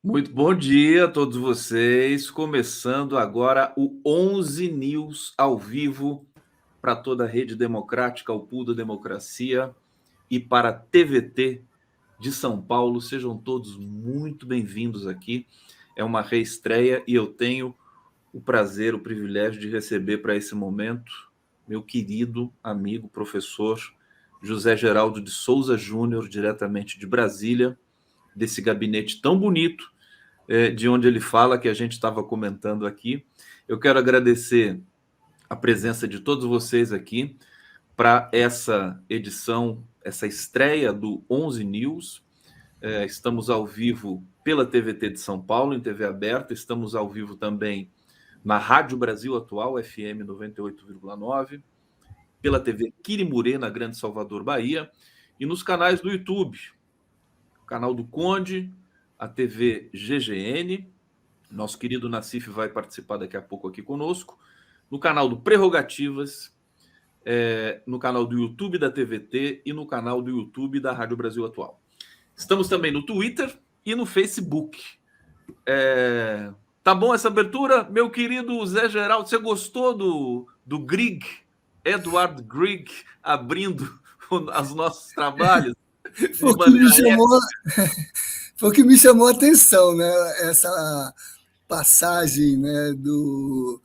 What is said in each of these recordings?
Muito bom dia a todos vocês. Começando agora o 11 News ao vivo para toda a rede democrática, o Pool da Democracia e para a TVT de São Paulo. Sejam todos muito bem-vindos aqui. É uma reestreia e eu tenho o prazer, o privilégio de receber para esse momento meu querido amigo, professor José Geraldo de Souza Júnior, diretamente de Brasília, desse gabinete tão bonito de onde ele fala, que a gente estava comentando aqui. Eu quero agradecer a presença de todos vocês aqui para essa edição, essa estreia do 11 News. Estamos ao vivo pela TVT de São Paulo, em TV aberta, estamos ao vivo também na Rádio Brasil Atual, FM 98,9, pela TV Quirimurê, na Grande Salvador, Bahia, e nos canais do YouTube, o canal do Conde, a TV GGN. Nosso querido Nassif vai participar daqui a pouco aqui conosco, no canal do Prerrogativas, no canal do YouTube da TVT e no canal do YouTube da Rádio Brasil Atual. Estamos também no Twitter e no Facebook. Tá bom essa abertura? Meu querido Zé Geraldo, você gostou do Grieg, Edward Grieg, abrindo os nossos trabalhos Foi de o que me maneira chamou, foi o que me chamou a atenção, né? Essa passagem, né, do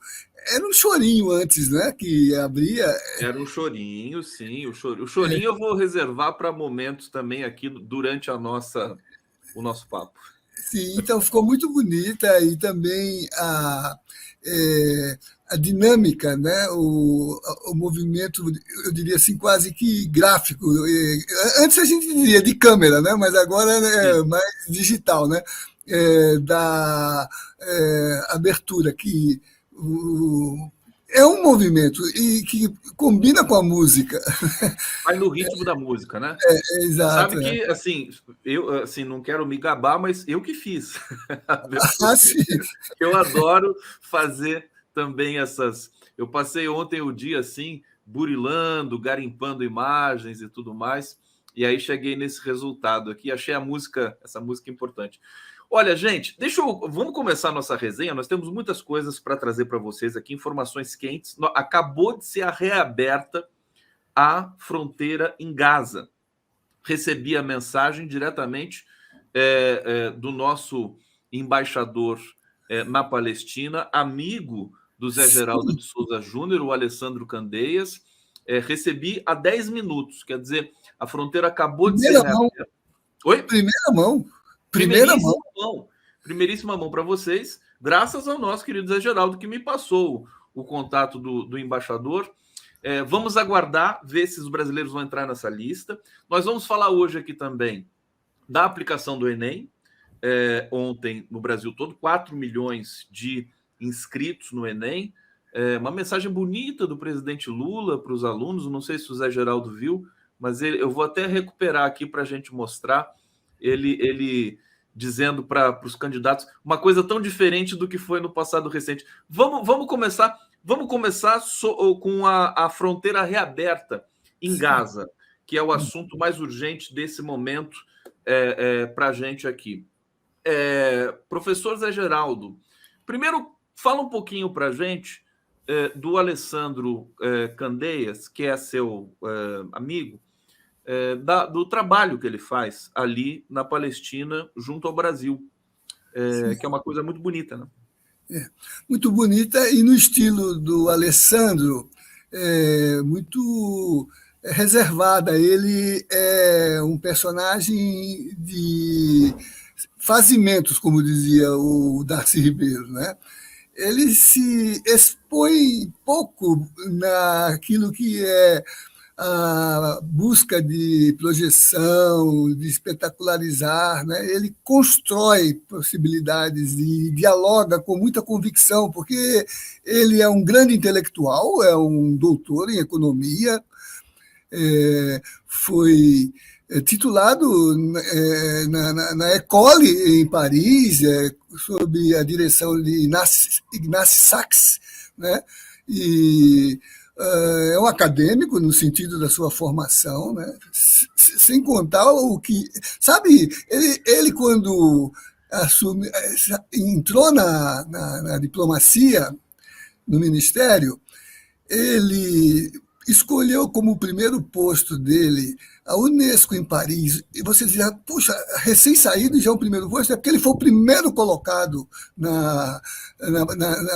era um chorinho antes, né, que abria. Era um chorinho, sim. O chorinho eu vou reservar para momentos também aqui durante o nosso papo. Sim, então ficou muito bonita e também a dinâmica, né? O movimento, eu diria assim, quase que gráfico. Antes a gente diria de câmera, né? Mas agora é Sim. mais digital, né? Da abertura, que é um movimento e que combina com a música. Vai no ritmo da música, né? Exato. Sabe que, assim, eu assim, não quero me gabar, mas eu que fiz a abertura. Ah, sim. Eu adoro fazer também essas. Eu passei ontem o dia assim, burilando, garimpando imagens e tudo mais, e aí cheguei nesse resultado aqui. Achei essa música importante. Olha, gente, vamos começar a nossa resenha. Nós temos muitas coisas para trazer para vocês aqui, informações quentes. Acabou de ser reaberta a fronteira em Gaza. Recebi a mensagem diretamente do nosso embaixador na Palestina, amigo do Zé Geraldo de Souza Júnior, o Alessandro Candeias. Recebi há 10 minutos, quer dizer, a fronteira acabou de ser Primeira mão, reaberta. Oi? primeira mão, primeira mão. Primeiríssima mão. Primeiríssima mão para vocês, graças ao nosso querido Zé Geraldo, que me passou o contato do embaixador. Vamos aguardar, ver se os brasileiros vão entrar nessa lista. Nós vamos falar hoje aqui também da aplicação do Enem. Ontem, no Brasil todo, 4 milhões de inscritos no Enem. Uma mensagem bonita do presidente Lula para os alunos. Não sei se o Zé Geraldo viu, mas eu vou até recuperar aqui para a gente mostrar. Ele dizendo para os candidatos uma coisa tão diferente do que foi no passado recente. Vamos começar com a fronteira reaberta em Gaza, que é o assunto mais urgente desse momento para a gente aqui. Professor Zé Geraldo, primeiro fala um pouquinho para a gente do Alessandro Candeias, que é seu amigo, do trabalho que ele faz ali na Palestina, junto ao Brasil, que é uma coisa muito bonita, né? Muito bonita e no estilo do Alessandro, muito reservada. Ele é um personagem de fazimentos, como dizia o Darcy Ribeiro, né? Ele se expõe pouco naquilo que é a busca de projeção, de espetacularizar, né? Ele constrói possibilidades e dialoga com muita convicção, porque ele é um grande intelectual, é um doutor em economia, foi titulado na École, em Paris, sob a direção de Ignace Sachs, né? E é um acadêmico no sentido da sua formação, né? Sem contar o que... Sabe, ele quando entrou na diplomacia, no ministério, ele escolheu como primeiro posto dele a Unesco em Paris. E você dizia, puxa, recém-saído já é o primeiro posto, é porque ele foi o primeiro colocado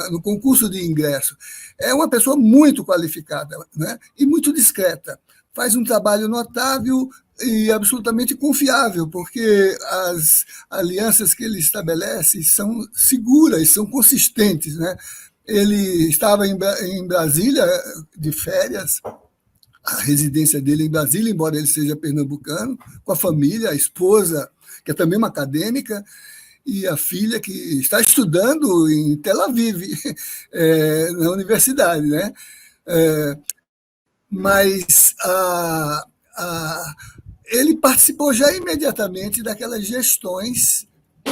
no concurso de ingresso. É uma pessoa muito qualificada, né? E muito discreta. Faz um trabalho notável e absolutamente confiável, porque as alianças que ele estabelece são seguras, são consistentes, né? Ele estava em Brasília de férias, a residência dele em Brasília, embora ele seja pernambucano, com a família, a esposa, que é também uma acadêmica, e a filha que está estudando em Tel Aviv, na universidade, né? Mas ele participou já imediatamente daquelas gestões,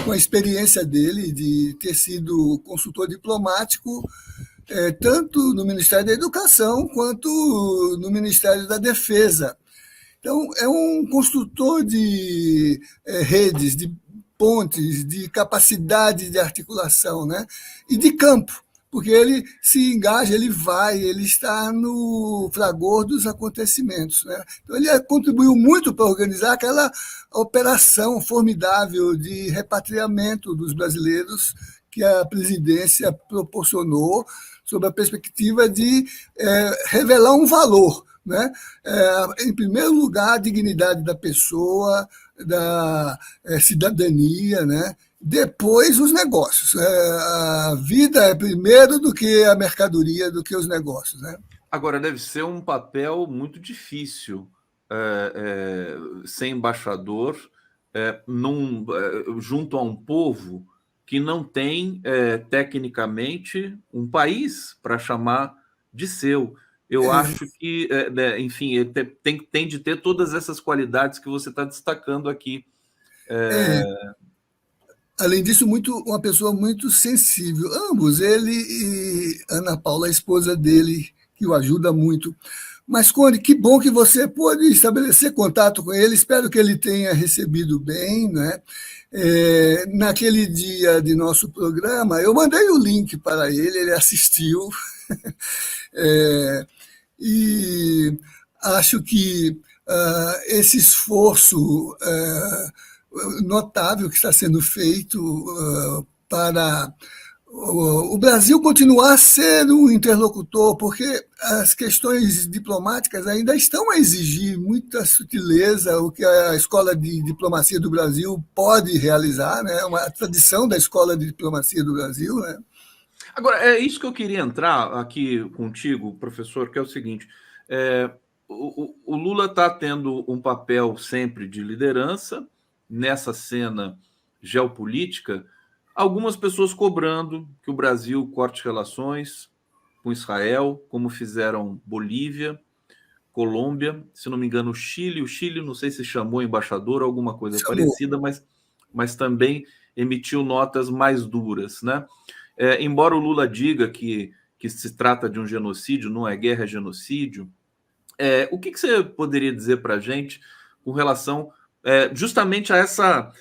com a experiência dele de ter sido consultor diplomático, tanto no Ministério da Educação quanto no Ministério da Defesa. Então, é um construtor de redes, de pontes, de capacidade de articulação, né? E de campo, porque ele se engaja, ele está no fragor dos acontecimentos, né? Então, ele contribuiu muito para organizar aquela operação formidável de repatriamento dos brasileiros que a presidência proporcionou, sob a perspectiva de revelar um valor, né? Em primeiro lugar, a dignidade da pessoa, da cidadania, né? Depois, os negócios. A vida é primeiro do que a mercadoria, do que os negócios, né? Agora, deve ser um papel muito difícil ser embaixador junto a um povo que não tem, tecnicamente, um país para chamar de seu. Eu acho que, enfim, tem de ter todas essas qualidades que você está destacando aqui. Além disso, uma pessoa muito sensível. Ambos, ele e Ana Paula, a esposa dele, que o ajuda muito. Mas, Conde, que bom que você pôde estabelecer contato com ele. Espero que ele tenha recebido bem, né? Naquele dia de nosso programa, eu mandei o link para ele assistiu. E acho que esse esforço notável que está sendo feito para o Brasil continuar a ser um interlocutor, porque as questões diplomáticas ainda estão a exigir muita sutileza, o que a Escola de Diplomacia do Brasil pode realizar, né? Uma tradição da Escola de Diplomacia do Brasil, né? Agora, é isso que eu queria entrar aqui contigo, professor, que é o seguinte: o Lula está tendo um papel sempre de liderança nessa cena geopolítica, algumas pessoas cobrando que o Brasil corte relações com Israel, como fizeram Bolívia, Colômbia, se não me engano, o Chile não sei se chamou embaixador ou alguma coisa parecida, mas também emitiu notas mais duras, né? Embora o Lula diga que se trata de um genocídio, não é guerra, é genocídio, o que você poderia dizer para a gente com relação justamente a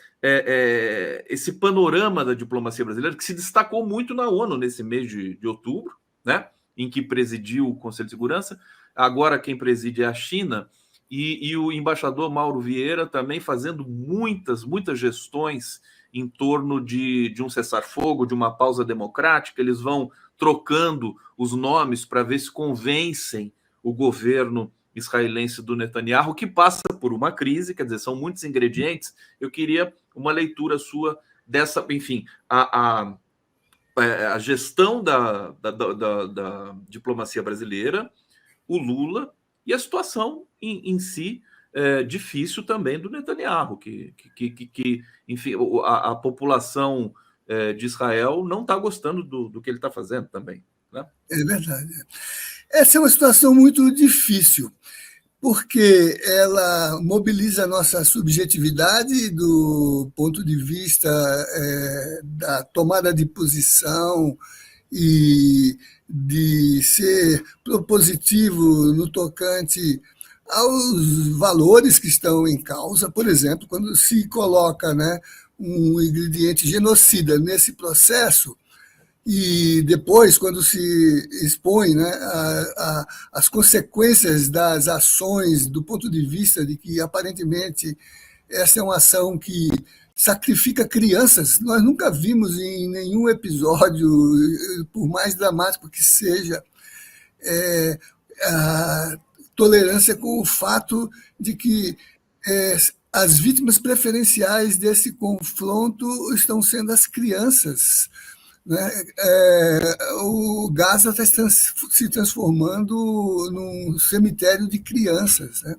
esse panorama da diplomacia brasileira, que se destacou muito na ONU nesse mês de outubro, né, em que presidiu o Conselho de Segurança. Agora quem preside é a China, e o embaixador Mauro Vieira também fazendo muitas gestões em torno de um cessar-fogo, de uma pausa democrática. Eles vão trocando os nomes para ver se convencem o governo israelense do Netanyahu, que passa por uma crise, quer dizer, são muitos ingredientes. Eu queria uma leitura sua dessa, enfim, a gestão da diplomacia brasileira, o Lula e a situação em si difícil também do Netanyahu, que enfim, a população de Israel não está gostando do que ele está fazendo também, né? É verdade. Essa é uma situação muito difícil, porque ela mobiliza a nossa subjetividade do ponto de vista da tomada de posição e de ser propositivo no tocante aos valores que estão em causa. Por exemplo, quando se coloca, né, um ingrediente genocida nesse processo, e depois, quando se expõe, né, as consequências das ações do ponto de vista de que, aparentemente, essa é uma ação que sacrifica crianças, nós nunca vimos em nenhum episódio, por mais dramático que seja, a tolerância com o fato de que as vítimas preferenciais desse confronto estão sendo as crianças, né? O Gaza está se transformando num cemitério de crianças, né?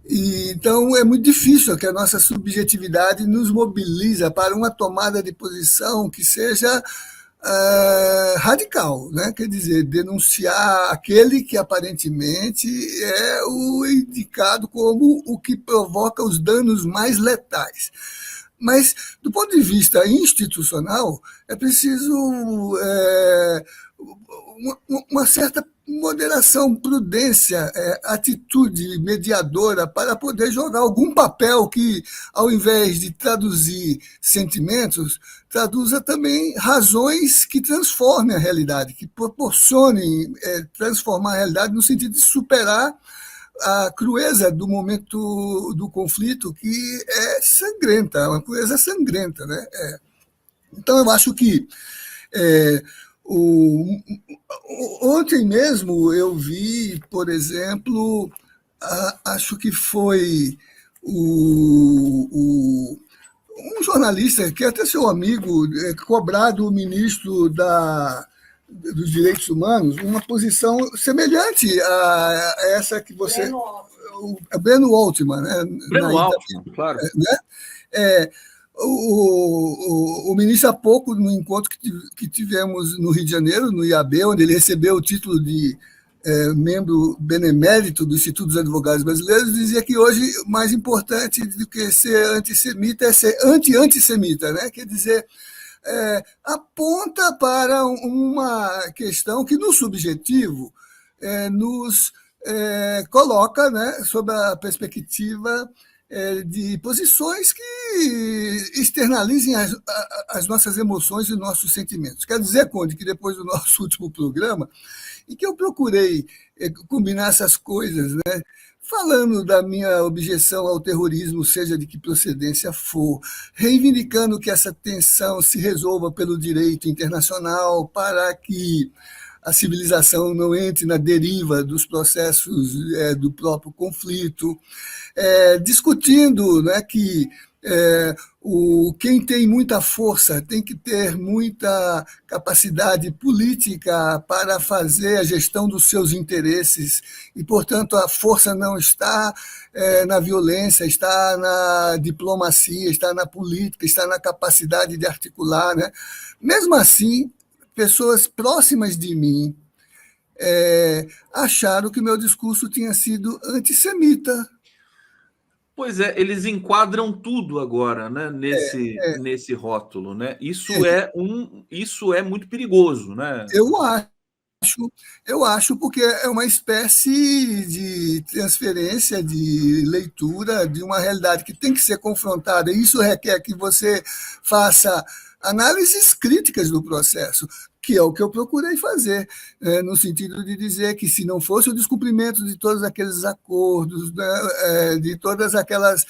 E, então, é muito difícil que a nossa subjetividade nos mobiliza para uma tomada de posição que seja radical, né? Quer dizer, denunciar aquele que aparentemente é o indicado como o que provoca os danos mais letais. Mas, do ponto de vista institucional, é preciso uma certa moderação, prudência, atitude mediadora para poder jogar algum papel que, ao invés de traduzir sentimentos, traduza também razões que transformem a realidade, que proporcionem transformar a realidade no sentido de superar a crueza do momento do conflito, que é sangrenta, uma crueza sangrenta, né? Então, eu acho que ontem mesmo eu vi, por exemplo, acho que foi um jornalista, que é até seu amigo, cobrar do ministro dos Direitos Humanos uma posição semelhante a essa que você... Breno Altman, né? Breno Altman, claro. Né? O ministro, há pouco, no encontro que tivemos no Rio de Janeiro, no IAB, onde ele recebeu o título de membro benemérito do Instituto dos Advogados Brasileiros, dizia que hoje mais importante do que ser antissemita é ser anti-antissemita, né? Quer dizer, aponta para uma questão que, no subjetivo, nos coloca, né, sob a perspectiva de posições que externalizem as nossas emoções e nossos sentimentos. Quero dizer, Conde, que depois do nosso último programa, em que eu procurei combinar essas coisas, né, falando da minha objeção ao terrorismo, seja de que procedência for, reivindicando que essa tensão se resolva pelo direito internacional para que a civilização não entre na deriva dos processos do próprio conflito, discutindo, né, que quem tem muita força tem que ter muita capacidade política para fazer a gestão dos seus interesses e, portanto, a força não está na violência, está na diplomacia, está na política, está na capacidade de articular, né? Mesmo assim, pessoas próximas de mim acharam que o meu discurso tinha sido antissemita. Pois é, eles enquadram tudo agora, né, nesse rótulo, né? Isso é muito perigoso, né? Eu acho porque é uma espécie de transferência de leitura de uma realidade que tem que ser confrontada. E isso requer que você faça análises críticas do processo, que é o que eu procurei fazer, no sentido de dizer que, se não fosse o descumprimento de todos aqueles acordos, né, de todas aquelas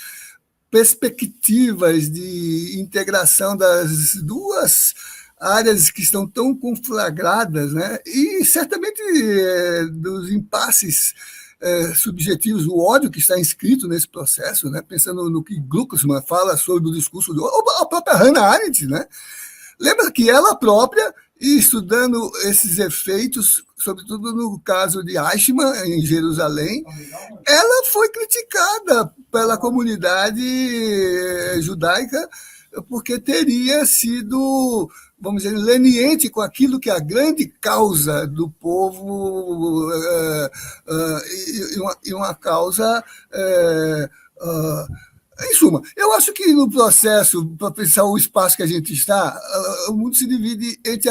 perspectivas de integração das duas áreas que estão tão conflagradas, né, e certamente dos impasses subjetivos, o ódio que está inscrito nesse processo, né, pensando no que Glucksmann fala sobre o discurso a própria Hannah Arendt, né? Lembra que ela própria, estudando esses efeitos, sobretudo no caso de Eichmann, em Jerusalém, ela foi criticada pela comunidade judaica porque teria sido, vamos dizer, leniente com aquilo que é a grande causa do povo e uma causa... Em suma, eu acho que no processo, para pensar o espaço que a gente está, o mundo se divide entre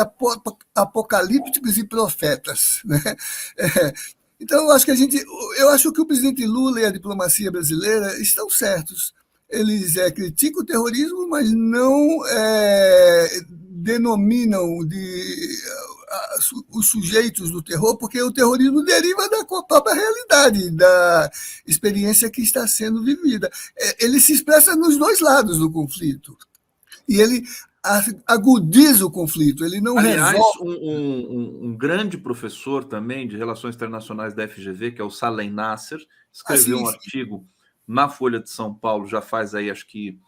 apocalípticos e profetas, né? Então, eu acho que o presidente Lula e a diplomacia brasileira estão certos. eles criticam o terrorismo, mas não denominam os sujeitos do terror, porque o terrorismo deriva da própria realidade, da experiência que está sendo vivida. Ele se expressa nos dois lados do conflito. E ele agudiza o conflito, ele não Aliás, resolve. um grande professor também de Relações Internacionais da FGV, que é o Salem Nasser, escreveu um artigo na Folha de São Paulo, já faz aí, acho que,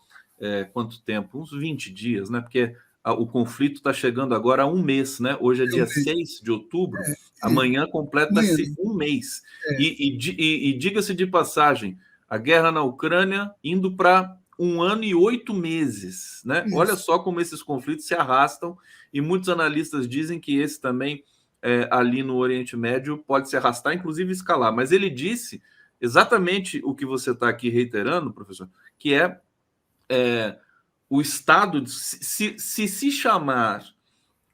quanto tempo? Uns 20 dias, né? Porque o conflito está chegando agora a um mês, né? Hoje é dia 6 de outubro, amanhã completa-se um mês. E diga-se de passagem, a guerra na Ucrânia indo para 1 ano e 8 meses, né? Isso. Olha só como esses conflitos se arrastam, e muitos analistas dizem que esse também, ali no Oriente Médio, pode se arrastar, inclusive escalar. Mas ele disse exatamente o que você está aqui reiterando, professor, que o Estado, se chamar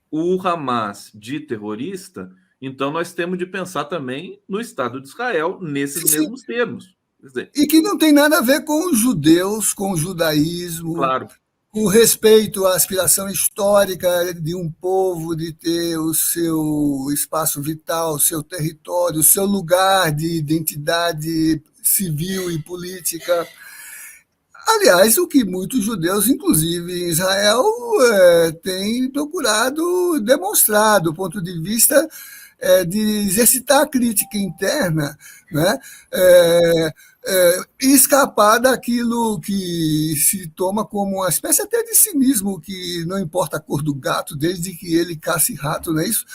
o Hamas de terrorista, então nós temos de pensar também no Estado de Israel nesses mesmos termos. E que não tem nada a ver com os judeus, com o judaísmo, claro, o respeito à aspiração histórica de um povo de ter o seu espaço vital, o seu território, o seu lugar de identidade civil e política. Aliás, o que muitos judeus, inclusive em Israel, têm procurado demonstrar do ponto de vista de exercitar a crítica interna, né? E escapar daquilo que se toma como uma espécie até de cinismo, que não importa a cor do gato, desde que ele caça rato, não é isso?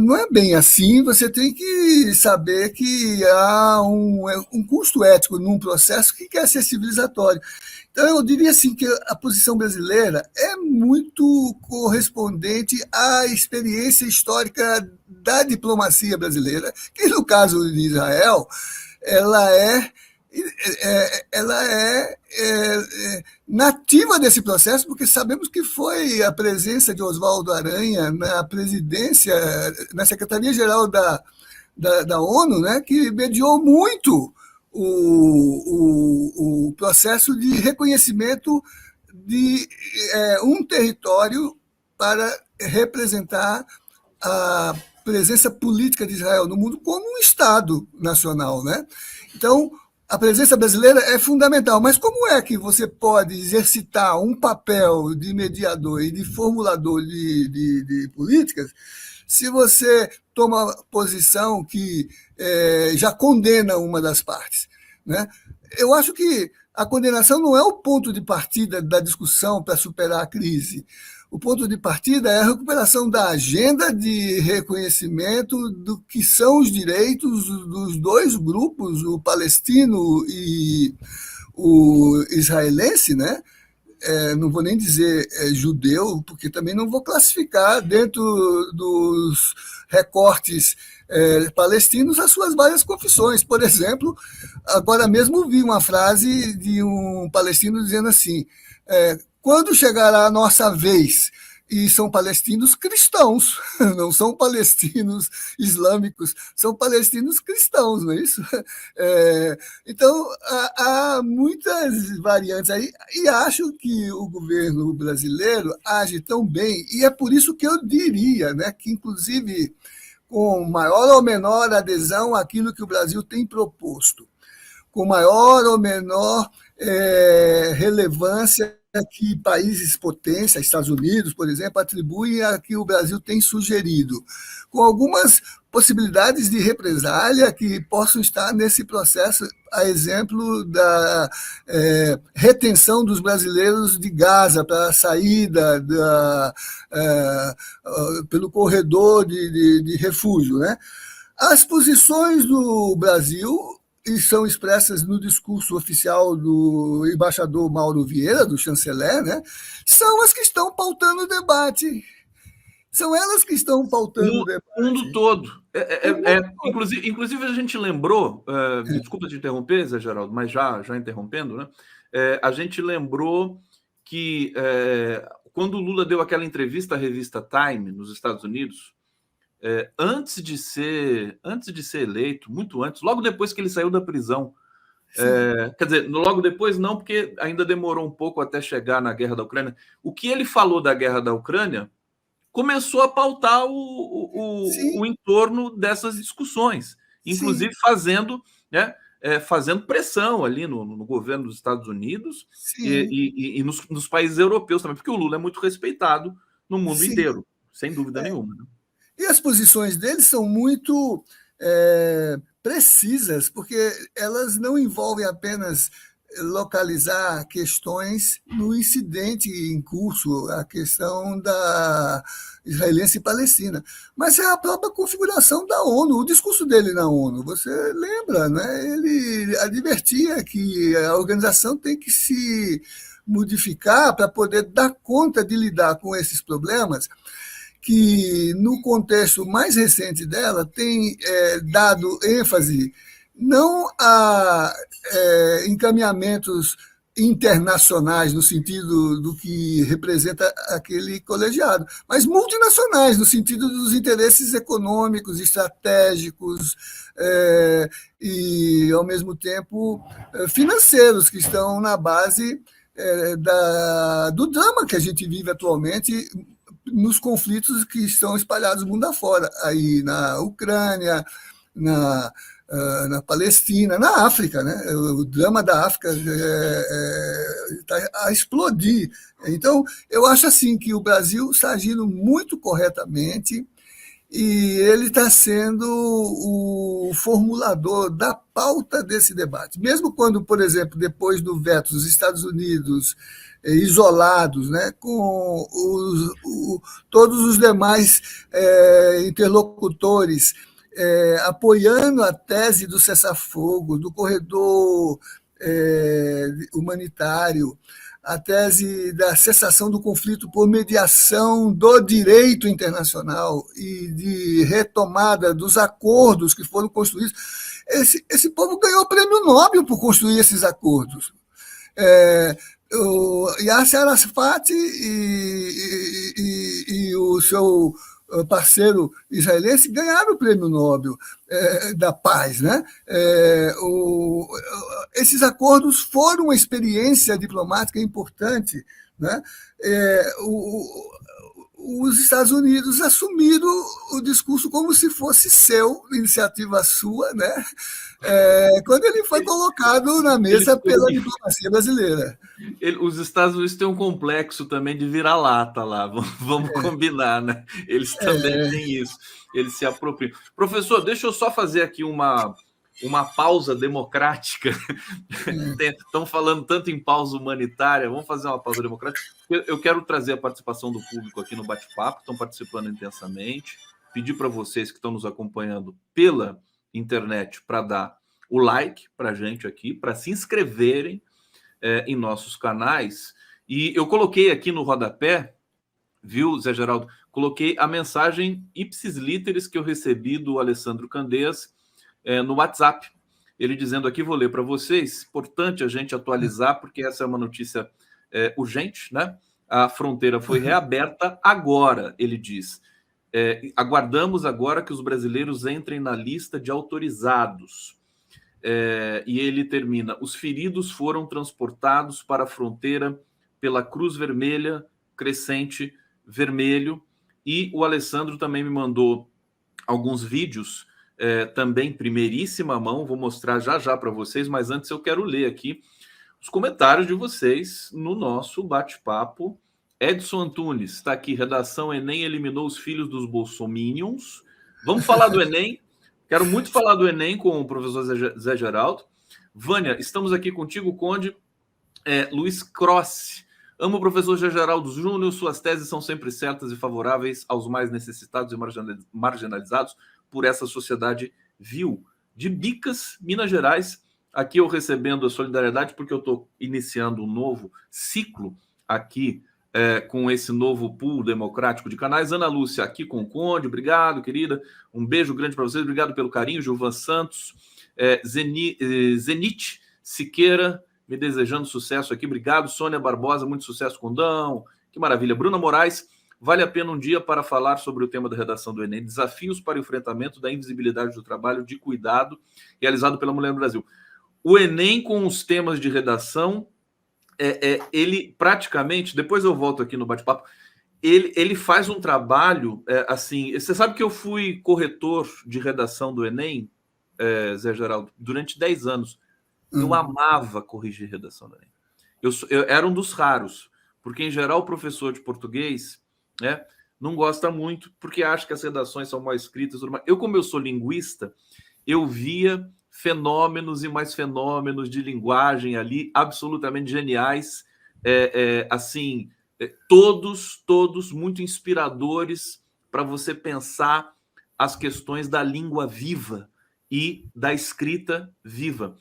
Não é bem assim, você tem que saber que há um custo ético num processo que quer ser civilizatório. Então, eu diria assim que a posição brasileira é muito correspondente à experiência histórica da diplomacia brasileira, que no caso de Israel, ela é nativa desse processo, porque sabemos que foi a presença de Oswaldo Aranha na presidência, na Secretaria-Geral da ONU, né, que mediou muito o processo de reconhecimento de um território para representar a presença política de Israel no mundo como um Estado nacional, né? Então, a presença brasileira é fundamental, mas como é que você pode exercitar um papel de mediador e de formulador de políticas se você toma posição que já condena uma das partes, né? Eu acho que a condenação não é o ponto de partida da discussão para superar a crise. O ponto de partida é a recuperação da agenda de reconhecimento do que são os direitos dos dois grupos, o palestino e o israelense, né? Não vou nem dizer judeu, porque também não vou classificar dentro dos recortes palestinos as suas várias confissões. Por exemplo, agora mesmo vi uma frase de um palestino dizendo assim: quando chegará a nossa vez? E são palestinos cristãos, não são palestinos islâmicos, são palestinos cristãos, não é isso? Então, há muitas variantes aí, e acho que o governo brasileiro age tão bem, e é por isso que eu diria, né, que, inclusive, com maior ou menor adesão àquilo que o Brasil tem proposto, com maior ou menor relevância que países potência, Estados Unidos, por exemplo, atribuem a que o Brasil tem sugerido, com algumas possibilidades de represália que possam estar nesse processo, a exemplo da retenção dos brasileiros de Gaza para a saída pelo corredor de refúgio, né? As posições do Brasil e são expressas no discurso oficial do embaixador Mauro Vieira, do chanceler, né, são as que estão pautando o debate. São elas que estão pautando o debate. O mundo todo. Inclusive, a gente lembrou, desculpa te interromper, Zé Geraldo, mas já interrompendo, né? A gente lembrou que quando o Lula deu aquela entrevista à revista Time, nos Estados Unidos, antes de ser eleito, muito antes, logo depois que ele saiu da prisão, sim, Quer dizer, logo depois não, porque ainda demorou um pouco até chegar na guerra da Ucrânia. O que ele falou da guerra da Ucrânia começou a pautar o sim, entorno dessas discussões, inclusive sim, fazendo, né, fazendo pressão ali no governo dos Estados Unidos sim, e nos países europeus também, porque o Lula é muito respeitado no mundo sim. inteiro, sem dúvida nenhuma. Né? E as posições deles são muito precisas, porque elas não envolvem apenas localizar questões no incidente em curso, a questão da israelense e palestina, mas é a própria configuração da ONU, o discurso dele na ONU. Você lembra, né? Ele advertia que a organização tem que se modificar para poder dar conta de lidar com esses problemas que, no contexto mais recente dela, tem dado ênfase não a encaminhamentos internacionais, no sentido do que representa aquele colegiado, mas multinacionais, no sentido dos interesses econômicos, estratégicos e, ao mesmo tempo, financeiros, que estão na base do drama que a gente vive atualmente nos conflitos que estão espalhados mundo afora, aí na Ucrânia, na Palestina, na África, né? O drama da África está a explodir. Então, eu acho assim que o Brasil está agindo muito corretamente e ele está sendo o formulador da pauta desse debate. Mesmo quando, por exemplo, depois do veto dos Estados Unidos isolados, né, com todos os demais interlocutores apoiando a tese do cessar-fogo, do corredor humanitário, a tese da cessação do conflito por mediação do direito internacional e de retomada dos acordos que foram construídos. Esse povo ganhou o prêmio Nobel por construir esses acordos. O Yasser Arafat e o seu parceiro israelense ganharam o prêmio Nobel da paz. Né? Esses acordos foram uma experiência diplomática importante. Né? Os Estados Unidos assumiram o discurso como se fosse seu, iniciativa sua, né? Quando ele foi colocado na mesa pela diplomacia brasileira. Os Estados Unidos têm um complexo também de vira-lata lá, vamos combinar, né? Eles também têm isso, eles se apropriam. Professor, deixa eu só fazer aqui uma pausa democrática. Estão falando tanto em pausa humanitária, vamos fazer uma pausa democrática. Eu quero trazer a participação do público aqui no bate-papo, estão participando intensamente. Pedir para vocês que estão nos acompanhando pela internet para dar o like para a gente aqui, para se inscreverem em nossos canais. E eu coloquei aqui no rodapé, viu, Zé Geraldo? Coloquei a mensagem ipsis literis que eu recebi do Alessandro Candeias no WhatsApp. Ele dizendo aqui, vou ler para vocês, importante a gente atualizar, porque essa é uma notícia urgente, né? A fronteira foi reaberta agora, ele diz. Aguardamos agora que os brasileiros entrem na lista de autorizados. E ele termina: os feridos foram transportados para a fronteira pela Cruz Vermelha, Crescente Vermelho. E o Alessandro também me mandou alguns vídeos, também primeiríssima mão, vou mostrar já para vocês, mas antes eu quero ler aqui os comentários de vocês no nosso bate-papo. Edson Antunes está aqui, redação Enem eliminou os filhos dos bolsominions. Vamos falar do Enem? Quero muito falar do Enem com o professor Zé Geraldo. Vânia, estamos aqui contigo, Conde. Luiz Cross. Amo o professor Zé Geraldo Júnior, suas teses são sempre certas e favoráveis aos mais necessitados e marginalizados por essa sociedade vil. De Bicas, Minas Gerais, aqui eu recebendo a solidariedade, porque eu estou iniciando um novo ciclo aqui com esse novo pool democrático de canais. Ana Lúcia, aqui com o Conde, obrigado, querida. Um beijo grande para vocês, obrigado pelo carinho. Gilvan Santos, Zenit Siqueira, me desejando sucesso aqui, obrigado. Sônia Barbosa, muito sucesso, Condão, que maravilha. Bruna Moraes, vale a pena um dia para falar sobre o tema da redação do Enem, desafios para o enfrentamento da invisibilidade do trabalho de cuidado realizado pela mulher no Brasil. o Enem com os temas de redação, ele praticamente, depois eu volto aqui no bate-papo, ele faz um trabalho, assim, você sabe que eu fui corretor de redação do Enem, Zé Geraldo, durante 10 anos. Eu amava corrigir redação do Enem. Eu era um dos raros, porque em geral o professor de português, né, não gosta muito, porque acha que as redações são mal escritas. Eu, como eu sou linguista, eu via fenômenos e mais fenômenos de linguagem ali absolutamente geniais, assim, todos muito inspiradores para você pensar as questões da língua viva e da escrita viva.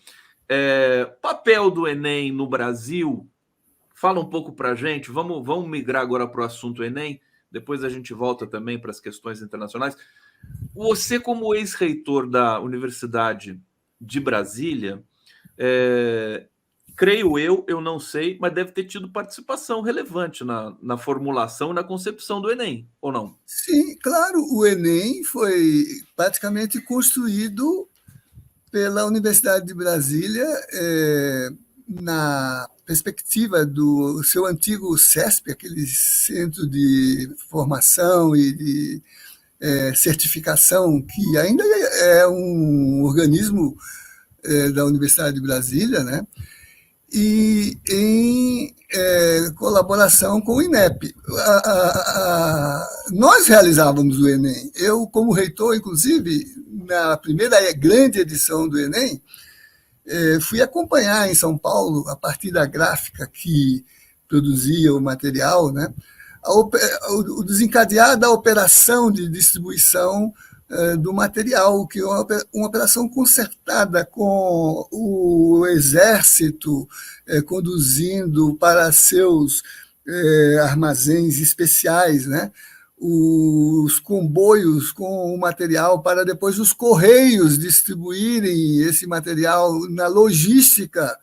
Papel do Enem no Brasil, fala um pouco para a gente. Vamos migrar agora para o assunto Enem, depois a gente volta também para as questões internacionais. Você, como ex-reitor da Universidade de Brasília, creio eu não sei, mas deve ter tido participação relevante na formulação e na concepção do Enem, ou não? Sim, claro, o Enem foi praticamente construído pela Universidade de Brasília, na perspectiva do seu antigo CESP, aquele centro de formação e de certificação, que ainda é um organismo da Universidade de Brasília, né? E em colaboração com o INEP. Nós realizávamos o Enem. Eu, como reitor, inclusive, na primeira grande edição do Enem, fui acompanhar em São Paulo, a partir da gráfica que produzia o material, né, o desencadear da operação de distribuição do material, que é uma operação concertada com o Exército, conduzindo para seus armazéns especiais, né, os comboios com o material para depois os Correios distribuírem esse material na logística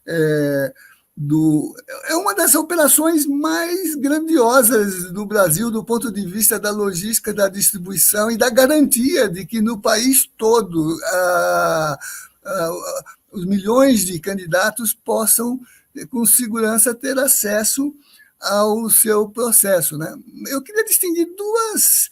é uma das operações mais grandiosas do Brasil do ponto de vista da logística, da distribuição e da garantia de que no país todo os milhões de candidatos possam, com segurança, ter acesso ao seu processo, né? Eu queria distinguir duas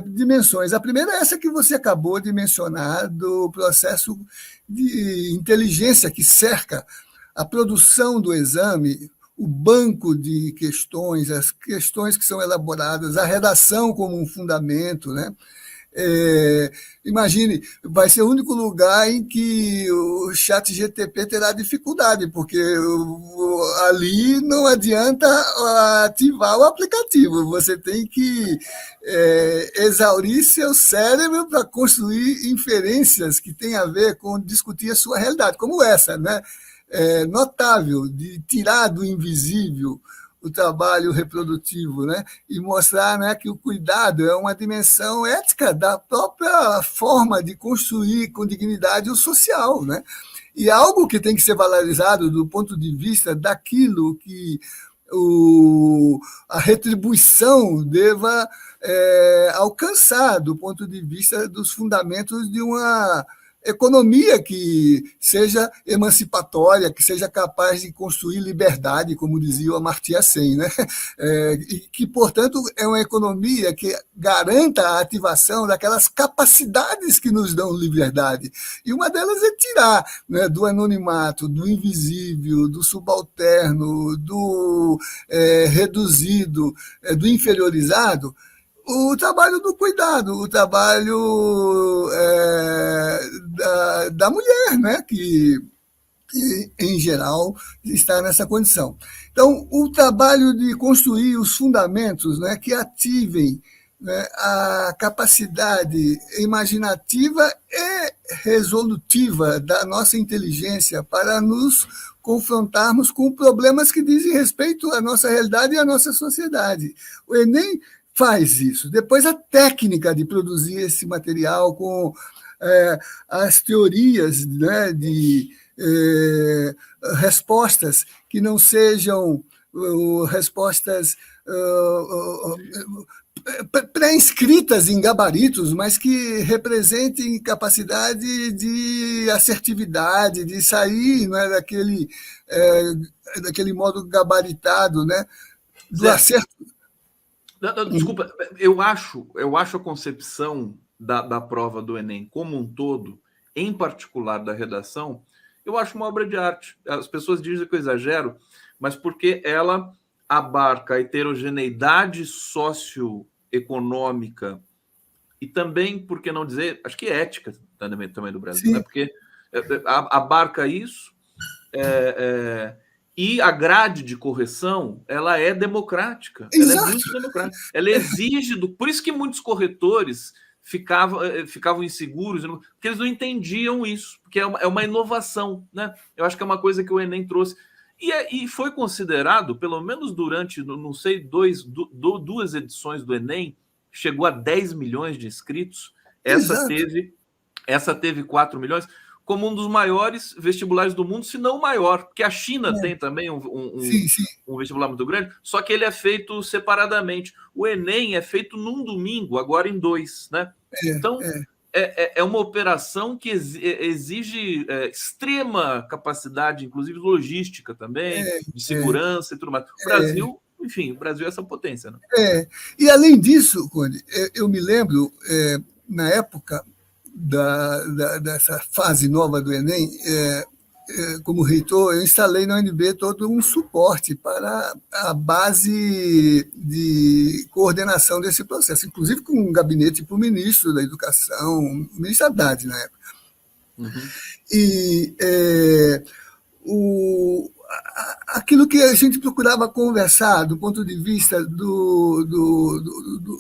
dimensões. A primeira é essa que você acabou de mencionar, do processo de inteligência que cerca a produção do exame, o banco de questões, as questões que são elaboradas, a redação como um fundamento, né? Imagine, vai ser o único lugar em que o chat GTP terá dificuldade, porque ali não adianta ativar o aplicativo, você tem que exaurir seu cérebro para construir inferências que têm a ver com discutir a sua realidade, como essa, né? Notável, de tirar do invisível o trabalho reprodutivo, né? E mostrar, né, que o cuidado é uma dimensão ética da própria forma de construir com dignidade o social, né? E algo que tem que ser valorizado do ponto de vista daquilo que a retribuição deva alcançar, do ponto de vista dos fundamentos de uma economia que seja emancipatória, que seja capaz de construir liberdade, como dizia o Amartya Sen, né? E que, portanto, é uma economia que garanta a ativação daquelas capacidades que nos dão liberdade. E uma delas é tirar, né, do anonimato, do invisível, do subalterno, do reduzido, do inferiorizado, o trabalho do cuidado, o trabalho da mulher, né, que em geral está nessa condição. Então, o trabalho de construir os fundamentos, né, que ativem, né, a capacidade imaginativa e resolutiva da nossa inteligência para nos confrontarmos com problemas que dizem respeito à nossa realidade e à nossa sociedade. O Enem faz isso. Depois, a técnica de produzir esse material com as teorias, né, de respostas que não sejam respostas pré-inscritas em gabaritos, mas que representem capacidade de assertividade, de sair, não é, daquele modo gabaritado, né, do Zé, acerto. desculpa, eu acho a concepção da prova do Enem como um todo, em particular da redação, eu acho uma obra de arte. As pessoas dizem que eu exagero, mas porque ela abarca a heterogeneidade socioeconômica e também, por que não dizer, acho que ética também do Brasil, né? Sim, Porque abarca isso, e a grade de correção ela é democrática, ela é exato. muito democrática, ela exige por isso que muitos corretores ficavam inseguros, porque eles não entendiam isso, porque é uma inovação, né? Eu acho que é uma coisa que o Enem trouxe. E foi considerado, pelo menos durante, não sei, duas edições do Enem, chegou a 10 milhões de inscritos. Exato. Essa teve 4 milhões, como um dos maiores vestibulares do mundo, se não o maior, porque a China tem também Sim, sim. um vestibular muito grande, só que ele é feito separadamente. O Enem é feito num domingo, agora em 2, né? Então, é uma operação que exige extrema capacidade, inclusive logística também, de segurança e tudo mais. O Brasil, enfim, o Brasil é essa potência, né? E além disso, Conde, eu me lembro, na época dessa fase nova do Enem, como reitor, eu instalei na UNB todo um suporte para a base de coordenação desse processo, inclusive com um gabinete para o ministro da Educação, o ministro Haddad, na época. Uhum. E aquilo que a gente procurava conversar do ponto de vista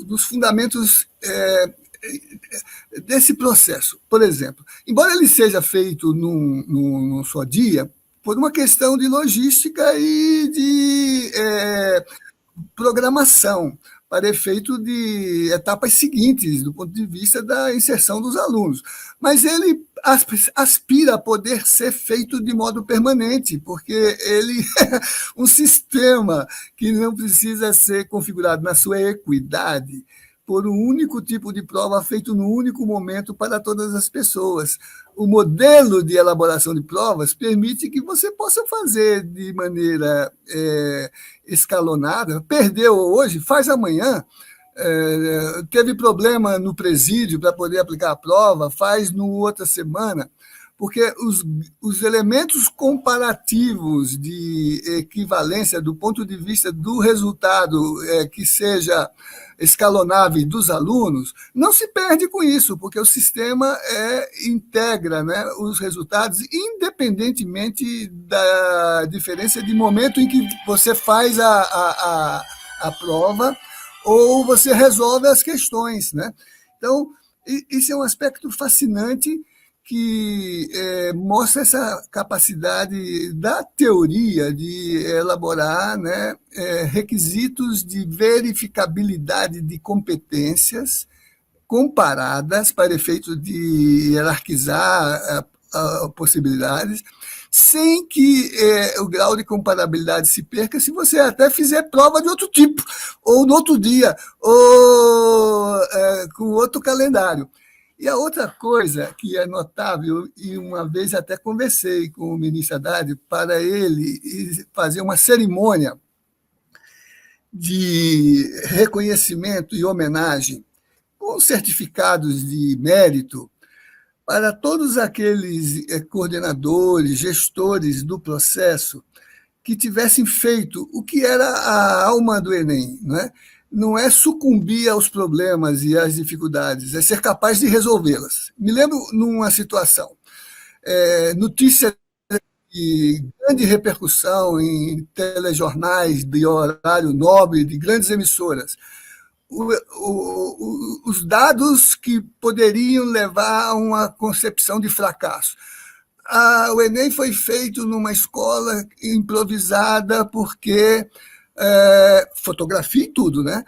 dos fundamentos desse processo. Por exemplo, embora ele seja feito num só dia, por uma questão de logística e de programação, para efeito de etapas seguintes, do ponto de vista da inserção dos alunos. Mas ele aspira a poder ser feito de modo permanente, porque ele é um sistema que não precisa ser configurado na sua equidade por um único tipo de prova feito no único momento para todas as pessoas. O modelo de elaboração de provas permite que você possa fazer de maneira escalonada. Perdeu hoje, faz amanhã. Teve problema no presídio para poder aplicar a prova, faz no outra semana, porque os elementos comparativos de equivalência do ponto de vista do resultado que seja escalonável dos alunos, não se perde com isso, porque o sistema integra, né, os resultados, independentemente da diferença de momento em que você faz a prova ou você resolve as questões, né? Então, isso é um aspecto fascinante que mostra essa capacidade da teoria de elaborar, né, requisitos de verificabilidade de competências comparadas para efeito de hierarquizar possibilidades, sem que o grau de comparabilidade se perca se você até fizer prova de outro tipo, ou no outro dia, ou com outro calendário. E a outra coisa que é notável, e uma vez até conversei com o ministro Haddad para ele fazer uma cerimônia de reconhecimento e homenagem com certificados de mérito para todos aqueles coordenadores, gestores do processo que tivessem feito o que era a alma do Enem, né? Não é sucumbir aos problemas e às dificuldades, é ser capaz de resolvê-las. Me lembro numa situação, notícia de grande repercussão em telejornais de horário nobre, de grandes emissoras, os dados que poderiam levar a uma concepção de fracasso. O Enem foi feito numa escola improvisada porque fotografia e tudo, né?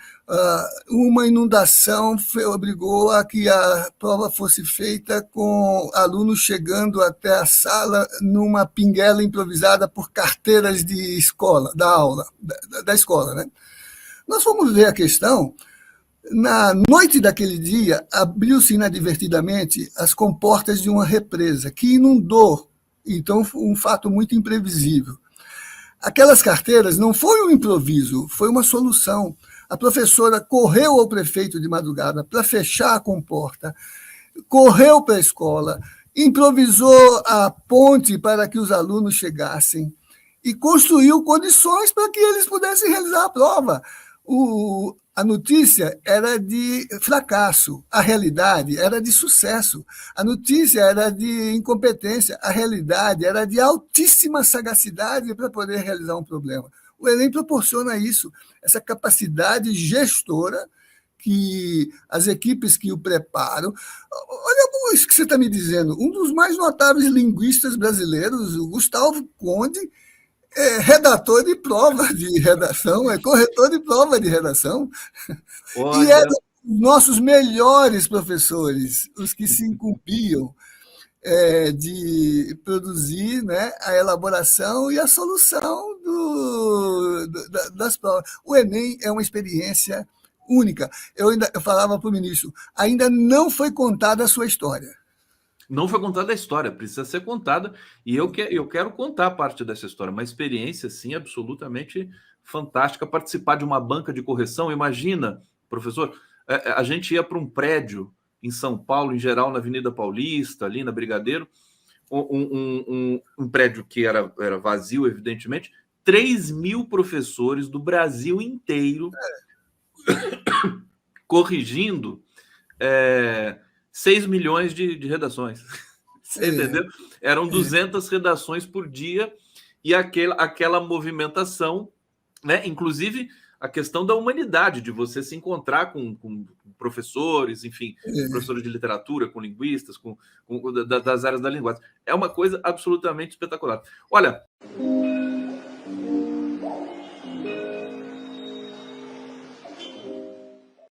Uma inundação obrigou a que a prova fosse feita com alunos chegando até a sala numa pinguela improvisada por carteiras de escola, da aula, da escola, né? Nós fomos ver a questão. Na noite daquele dia, abriu-se inadvertidamente as comportas de uma represa que inundou. Então, foi um fato muito imprevisível. Aquelas carteiras não foi um improviso, foi uma solução. A professora correu ao prefeito de madrugada para fechar a comporta, correu para a escola, improvisou a ponte para que os alunos chegassem e construiu condições para que eles pudessem realizar a prova. A notícia era de fracasso, a realidade era de sucesso. A notícia era de incompetência, a realidade era de altíssima sagacidade para poder realizar um problema. O Enem proporciona isso, essa capacidade gestora que as equipes que o preparam. Olha isso que você está me dizendo. Um dos mais notáveis linguistas brasileiros, o Gustavo Conde, é redator de prova de redação, é corretor de prova de redação. E eram Olha, nossos melhores professores, os que se incumbiam de produzir, né, a elaboração e a solução das provas. O Enem é uma experiência única. Eu falava para o ministro, ainda não foi contada a sua história. não foi contada a história, precisa ser contada, e eu quero contar parte dessa história. Uma experiência, assim, absolutamente fantástica. Participar de uma banca de correção. Imagina, professor, a gente ia para um prédio em São Paulo, em geral, na Avenida Paulista, ali na Brigadeiro, um prédio que era vazio, evidentemente, 3.000 professores do Brasil inteiro corrigindo 6 milhões de redações. Você entendeu? Eram 200 redações por dia e aquela movimentação, né? Inclusive a questão da humanidade, de você se encontrar com professores, enfim, professores de literatura, com linguistas, das áreas da linguagem. É uma coisa absolutamente espetacular. Olha,